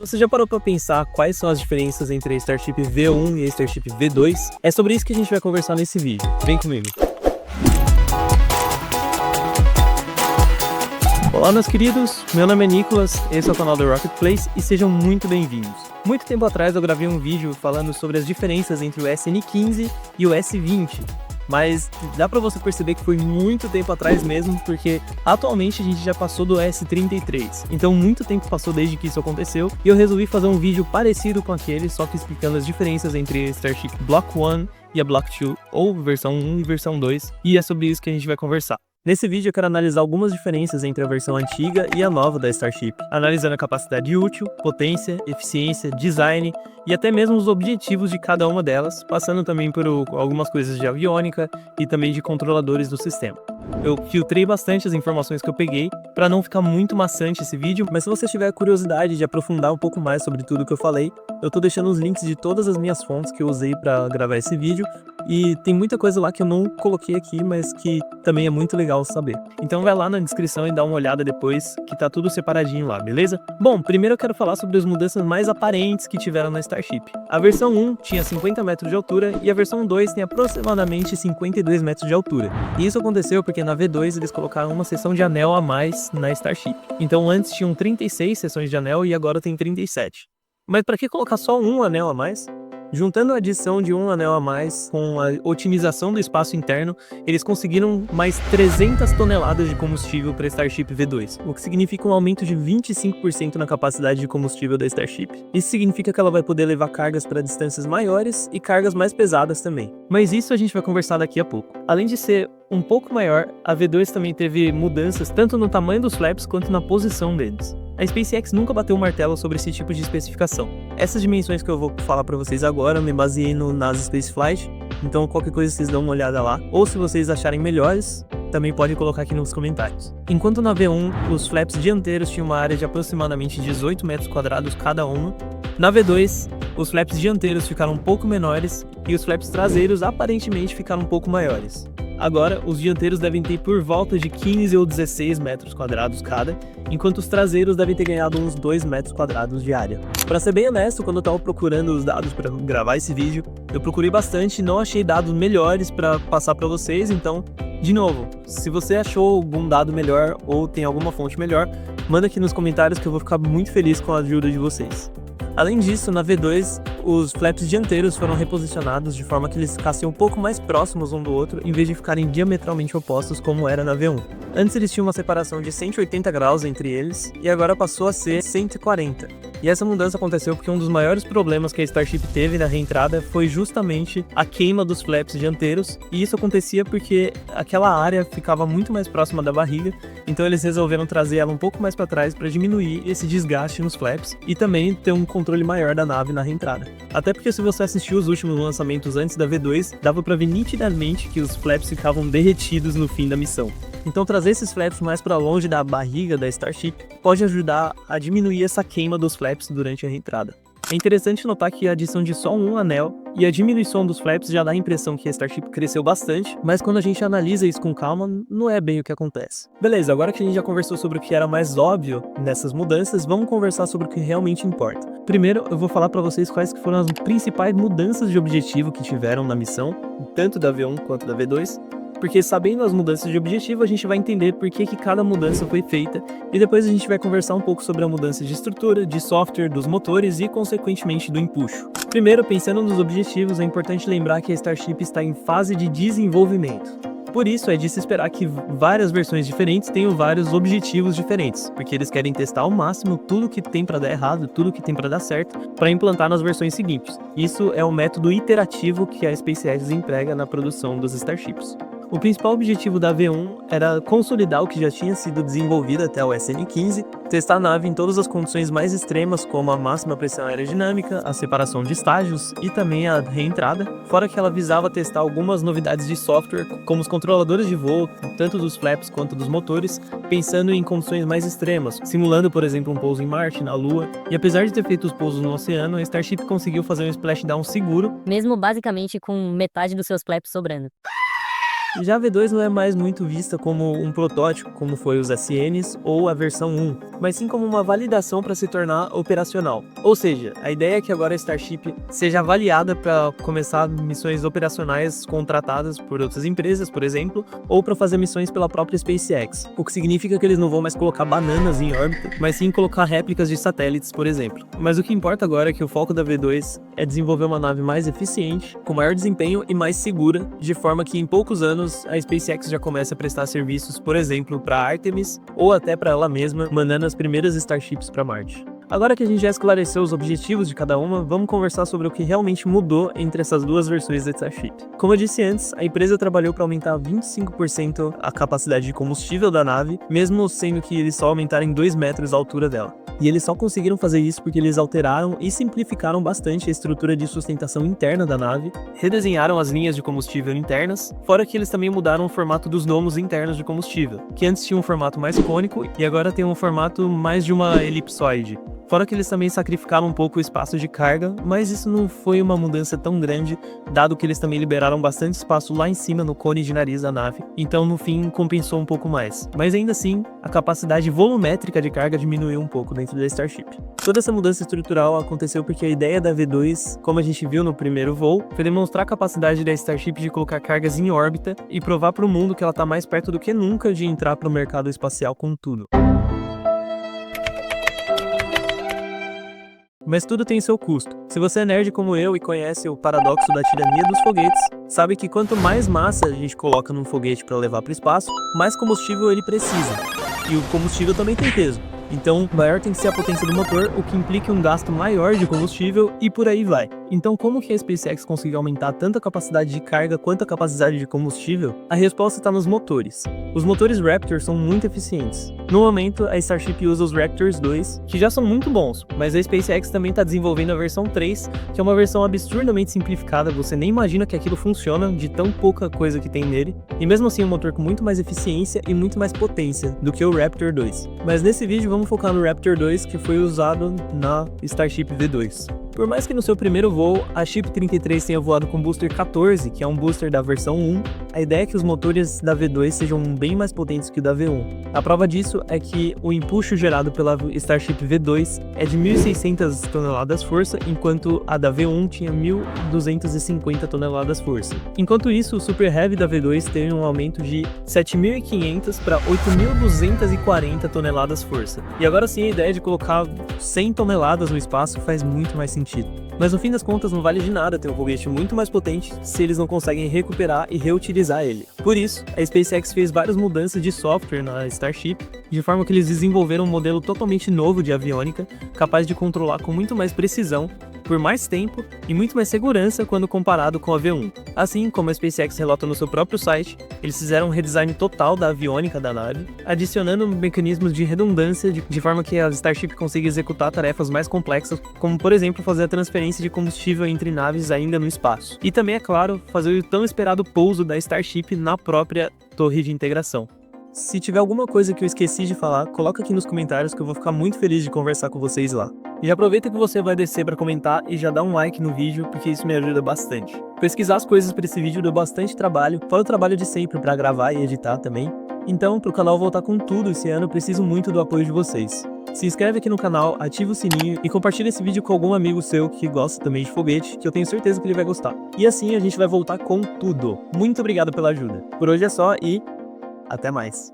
Você já parou para pensar quais são as diferenças entre a Starship V1 e a Starship V2? É sobre isso que a gente vai conversar nesse vídeo. Vem comigo. Olá, meus queridos, meu nome é Nicolas, esse é o canal do Rocket Place e sejam muito bem-vindos. Muito tempo atrás eu gravei um vídeo falando sobre as diferenças entre o SN15 e o S20. Mas dá pra você perceber que foi muito tempo atrás mesmo, porque atualmente a gente já passou do S33. Então muito tempo passou desde que isso aconteceu, e eu resolvi fazer um vídeo parecido com aquele, só que explicando as diferenças entre a Starship Block 1 e a Block 2, ou versão 1 e versão 2, e é sobre isso que a gente vai conversar. Nesse vídeo eu quero analisar algumas diferenças entre a versão antiga e a nova da Starship, analisando a capacidade útil, potência, eficiência, design e até mesmo os objetivos de cada uma delas, passando também por algumas coisas de aviônica e também de controladores do sistema. Eu filtrei bastante as informações que eu peguei para não ficar muito maçante esse vídeo, mas se você tiver curiosidade de aprofundar um pouco mais sobre tudo que eu falei, eu tô deixando os links de todas as minhas fontes que eu usei para gravar esse vídeo, e tem muita coisa lá que eu não coloquei aqui, mas que também é muito legal saber. Então vai lá na descrição e dá uma olhada depois, que tá tudo separadinho lá, beleza? Bom, primeiro eu quero falar sobre as mudanças mais aparentes que tiveram na Starship. A versão 1 tinha 50 metros de altura e a versão 2 tem aproximadamente 52 metros de altura. E isso aconteceu porque na V2 eles colocaram uma seção de anel a mais na Starship. Então antes tinham 36 seções de anel e agora tem 37. Mas para que colocar só um anel a mais? Juntando a adição de um anel a mais com a otimização do espaço interno, eles conseguiram mais 300 toneladas de combustível para a Starship V2, o que significa um aumento de 25% na capacidade de combustível da Starship. Isso significa que ela vai poder levar cargas para distâncias maiores e cargas mais pesadas também. Mas isso a gente vai conversar daqui a pouco. Além de ser um pouco maior, a V2 também teve mudanças tanto no tamanho dos flaps quanto na posição deles. A SpaceX nunca bateu o martelo sobre esse tipo de especificação. Essas dimensões que eu vou falar para vocês agora, eu me baseei no NASA Spaceflight, então qualquer coisa vocês dão uma olhada lá, ou se vocês acharem melhores, também pode colocar aqui nos comentários. Enquanto na V1, os flaps dianteiros tinham uma área de aproximadamente 18 metros quadrados cada uma, na V2, os flaps dianteiros ficaram um pouco menores e os flaps traseiros aparentemente ficaram um pouco maiores. Agora, os dianteiros devem ter por volta de 15 ou 16 metros quadrados cada, enquanto os traseiros devem ter ganhado uns 2 metros quadrados de área. Para ser bem honesto, quando eu estava procurando os dados para gravar esse vídeo, eu procurei bastante e não achei dados melhores para passar para vocês, então, de novo, se você achou algum dado melhor ou tem alguma fonte melhor, manda aqui nos comentários que eu vou ficar muito feliz com a ajuda de vocês. Além disso, na V2, os flaps dianteiros foram reposicionados de forma que eles ficassem um pouco mais próximos um do outro, em vez de ficarem diametralmente opostos como era na V1. Antes eles tinham uma separação de 180 graus entre eles, e agora passou a ser 140. E essa mudança aconteceu porque um dos maiores problemas que a Starship teve na reentrada foi justamente a queima dos flaps dianteiros, e isso acontecia porque aquela área ficava muito mais próxima da barriga, então eles resolveram trazer ela um pouco mais para trás para diminuir esse desgaste nos flaps e também ter um controle maior da nave na reentrada. Até porque se você assistiu os últimos lançamentos antes da V2, dava para ver nitidamente que os flaps ficavam derretidos no fim da missão. Então trazer esses flaps mais para longe da barriga da Starship pode ajudar a diminuir essa queima dos flaps durante a reentrada. É interessante notar que a adição de só um anel e a diminuição dos flaps já dá a impressão que a Starship cresceu bastante, mas quando a gente analisa isso com calma, não é bem o que acontece. Beleza, agora que a gente já conversou sobre o que era mais óbvio nessas mudanças, vamos conversar sobre o que realmente importa. Primeiro, eu vou falar para vocês quais que foram as principais mudanças de objetivo que tiveram na missão, tanto da V1 quanto da V2, porque sabendo as mudanças de objetivo, a gente vai entender por que cada mudança foi feita, e depois a gente vai conversar um pouco sobre a mudança de estrutura, de software, dos motores e, consequentemente, do empuxo. Primeiro, pensando nos objetivos, é importante lembrar que a Starship está em fase de desenvolvimento. Por isso, é de se esperar que várias versões diferentes tenham vários objetivos diferentes, porque eles querem testar ao máximo tudo que tem para dar errado, tudo que tem para dar certo, para implantar nas versões seguintes. Isso é o método iterativo que a SpaceX emprega na produção dos Starships. O principal objetivo da V1 era consolidar o que já tinha sido desenvolvido até o SN15, testar a nave em todas as condições mais extremas, como a máxima pressão aerodinâmica, a separação de estágios e também a reentrada, fora que ela visava testar algumas novidades de software, como os controladores de voo, tanto dos flaps quanto dos motores, pensando em condições mais extremas, simulando, por exemplo, um pouso em Marte, na Lua, e apesar de ter feito os pousos no oceano, a Starship conseguiu fazer um splashdown seguro, mesmo basicamente com metade dos seus flaps sobrando. Já a V2 não é mais muito vista como um protótipo, como foi os SNs ou a versão 1, mas sim como uma validação para se tornar operacional. Ou seja, a ideia é que agora a Starship seja avaliada para começar missões operacionais contratadas por outras empresas, por exemplo, ou para fazer missões pela própria SpaceX, o que significa que eles não vão mais colocar bananas em órbita, mas sim colocar réplicas de satélites, por exemplo. Mas o que importa agora é que o foco da V2 é desenvolver uma nave mais eficiente, com maior desempenho e mais segura, de forma que em poucos anos a SpaceX já começa a prestar serviços, por exemplo, para Artemis ou até para ela mesma, mandando as primeiras Starships para Marte. Agora que a gente já esclareceu os objetivos de cada uma, vamos conversar sobre o que realmente mudou entre essas duas versões da Starship. Como eu disse antes, a empresa trabalhou para aumentar 25% a capacidade de combustível da nave, mesmo sendo que eles só aumentaram em 2 metros a altura dela. E eles só conseguiram fazer isso porque eles alteraram e simplificaram bastante a estrutura de sustentação interna da nave, redesenharam as linhas de combustível internas, fora que eles também mudaram o formato dos domos internos de combustível, que antes tinha um formato mais cônico e agora tem um formato mais de uma elipsoide. Fora que eles também sacrificaram um pouco o espaço de carga, mas isso não foi uma mudança tão grande, dado que eles também liberaram bastante espaço lá em cima no cone de nariz da nave, então no fim compensou um pouco mais. Mas ainda assim, a capacidade volumétrica de carga diminuiu um pouco dentro da Starship. Toda essa mudança estrutural aconteceu porque a ideia da V2, como a gente viu no primeiro voo, foi demonstrar a capacidade da Starship de colocar cargas em órbita e provar para o mundo que ela está mais perto do que nunca de entrar para o mercado espacial com tudo. Mas tudo tem seu custo. Se você é nerd como eu e conhece o paradoxo da tirania dos foguetes, sabe que quanto mais massa a gente coloca num foguete para levar para o espaço, mais combustível ele precisa. E o combustível também tem peso. Então, maior tem que ser a potência do motor, o que implica um gasto maior de combustível e por aí vai. Então, como que a SpaceX conseguiu aumentar tanto a capacidade de carga quanto a capacidade de combustível? A resposta está nos motores. Os motores Raptor são muito eficientes. No momento, a Starship usa os Raptors 2, que já são muito bons, mas a SpaceX também está desenvolvendo a versão 3, que é uma versão absurdamente simplificada, você nem imagina que aquilo funciona de tão pouca coisa que tem nele, e mesmo assim um motor com muito mais eficiência e muito mais potência do que o Raptor 2. Mas nesse vídeo vamos focar no Raptor 2, que foi usado na Starship V2. Por mais que no seu primeiro voo, a Ship 33 tenha voado com booster 14, que é um booster da versão 1, a ideia é que os motores da V2 sejam bem mais potentes que o da V1. A prova disso é que o empuxo gerado pela Starship V2 é de 1.600 toneladas-força, enquanto a da V1 tinha 1.250 toneladas-força. Enquanto isso, o Super Heavy da V2 teve um aumento de 7.500 para 8.240 toneladas-força. E agora sim, a ideia de colocar 100 toneladas no espaço faz muito mais sentido. Mas no fim das contas não vale de nada ter um foguete muito mais potente se eles não conseguem recuperar e reutilizar ele. Por isso, a SpaceX fez várias mudanças de software na Starship, de forma que eles desenvolveram um modelo totalmente novo de aviônica, capaz de controlar com muito mais precisão, por mais tempo e muito mais segurança quando comparado com a V1. Assim, como a SpaceX relata no seu próprio site, eles fizeram um redesign total da aviônica da nave, adicionando mecanismos de redundância de forma que a Starship consiga executar tarefas mais complexas, como por exemplo fazer a transferência de combustível entre naves ainda no espaço. E também, é claro, fazer o tão esperado pouso da Starship na própria torre de integração. Se tiver alguma coisa que eu esqueci de falar, coloca aqui nos comentários que eu vou ficar muito feliz de conversar com vocês lá. E aproveita que você vai descer para comentar e já dá um like no vídeo, porque isso me ajuda bastante. Pesquisar as coisas para esse vídeo deu bastante trabalho, fora o trabalho de sempre para gravar e editar também. Então, para o canal voltar com tudo esse ano, eu preciso muito do apoio de vocês. Se inscreve aqui no canal, ativa o sininho e compartilha esse vídeo com algum amigo seu que gosta também de foguete, que eu tenho certeza que ele vai gostar. E assim a gente vai voltar com tudo. Muito obrigado pela ajuda. Por hoje é só e até mais.